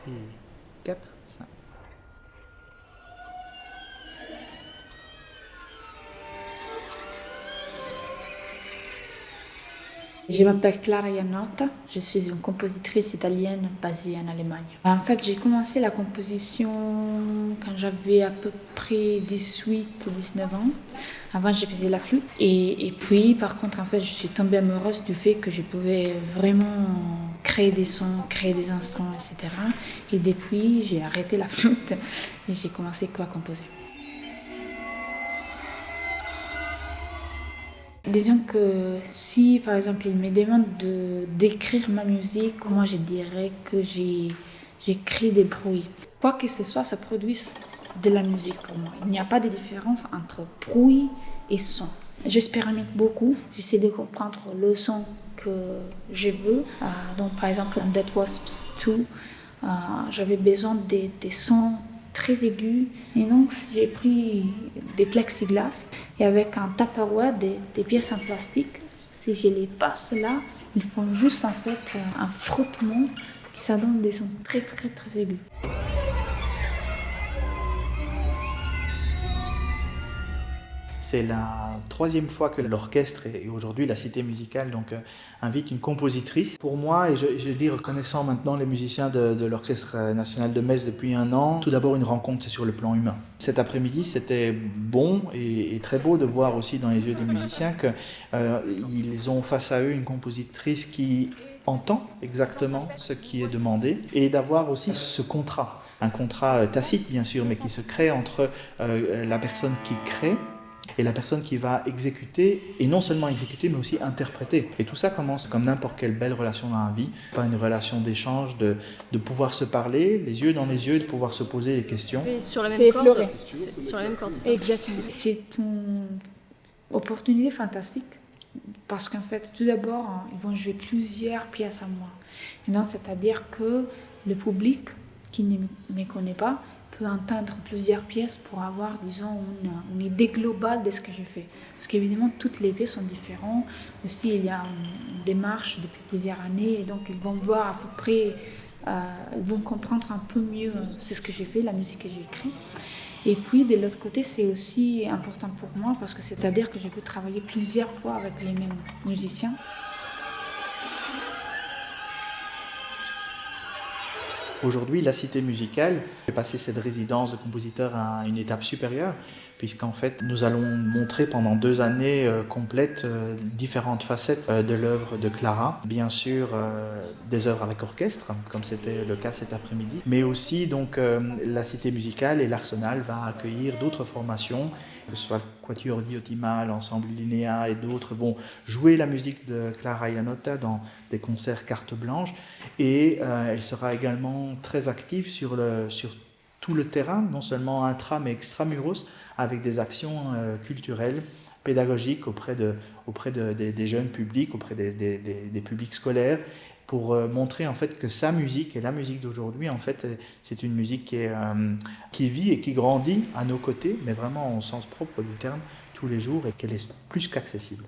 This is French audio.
Et 4, 5. Je m'appelle Clara Iannotta, je suis une compositrice italienne basée en Allemagne. En fait, j'ai commencé la composition quand j'avais à peu près 18-19 ans. Avant, je faisais la flûte. Et puis, par contre, en fait, je suis tombée amoureuse du fait que je pouvais vraiment créer des sons, créer des instruments, etc. Et depuis, j'ai arrêté la flûte et j'ai commencé à composer. Disons que si, par exemple, il me demande d'écrire ma musique, moi je dirais que j'écris des bruits. Quoi que ce soit, ça produit de la musique pour moi. Il n'y a pas de différence entre bruit et son. J'expérimente beaucoup, j'essaie de comprendre le son que je veux. Donc, par exemple, dans Dead Wasps 2, j'avais besoin des sons très aigus. Et donc, j'ai pris des plexiglas et avec un Tupperware, des pièces en plastique. Si je les passe là, ils font juste en fait un frottement qui ça donne des sons très très très aigus. C'est la troisième fois que l'orchestre et aujourd'hui la Cité musicale invite une compositrice. Pour moi, et je dis reconnaissant maintenant les musiciens de l'Orchestre national de Metz depuis 1 an, tout d'abord une rencontre, c'est sur le plan humain. Cet après-midi, c'était bon et très beau de voir aussi dans les yeux des musiciens qu'ils ont face à eux une compositrice qui entend exactement ce qui est demandé et d'avoir aussi ce contrat, un contrat tacite bien sûr, mais qui se crée entre la personne qui crée et la personne qui va exécuter, et non seulement exécuter, mais aussi interpréter. Et tout ça commence comme n'importe quelle belle relation dans la vie, par une relation d'échange, de pouvoir se parler, les yeux dans les yeux, de pouvoir se poser les questions. Sur la même C'est corde. effleuré. Sur la même corde, c'est ça. Exactement. C'est une opportunité fantastique parce qu'en fait, tout d'abord, ils vont jouer plusieurs pièces à moi. Et donc, c'est-à-dire que le public qui ne me connaît pas peut entendre plusieurs pièces pour avoir, disons, une idée globale de ce que je fais. Parce qu'évidemment, toutes les pièces sont différentes. Aussi, il y a une démarche depuis plusieurs années, et donc ils vont voir à peu près, ils vont comprendre un peu mieux ce que j'ai fait, la musique que j'ai écrite. Et puis, de l'autre côté, c'est aussi important pour moi parce que c'est-à-dire que je peux travailler plusieurs fois avec les mêmes musiciens. Aujourd'hui, la Cité musicale fait passer cette résidence de compositeur à une étape supérieure, puisqu'en fait, nous allons montrer pendant 2 années complètes différentes facettes de l'œuvre de Clara. Bien sûr, des œuvres avec orchestre, comme c'était le cas cet après-midi, mais aussi la Cité musicale et l'Arsenal va accueillir d'autres formations, que ce soit Quatuor Diotima, l'ensemble Linéa et d'autres, vont jouer la musique de Clara Iannotta dans des concerts carte blanche, et elle sera également très active sur tout le terrain, non seulement intra mais extramuros, avec des actions culturelles, pédagogiques auprès des jeunes publics, auprès des publics scolaires, pour montrer en fait que sa musique et la musique d'aujourd'hui, en fait, c'est une musique qui vit et qui grandit à nos côtés, mais vraiment au sens propre du terme, tous les jours, et qu'elle est plus qu'accessible.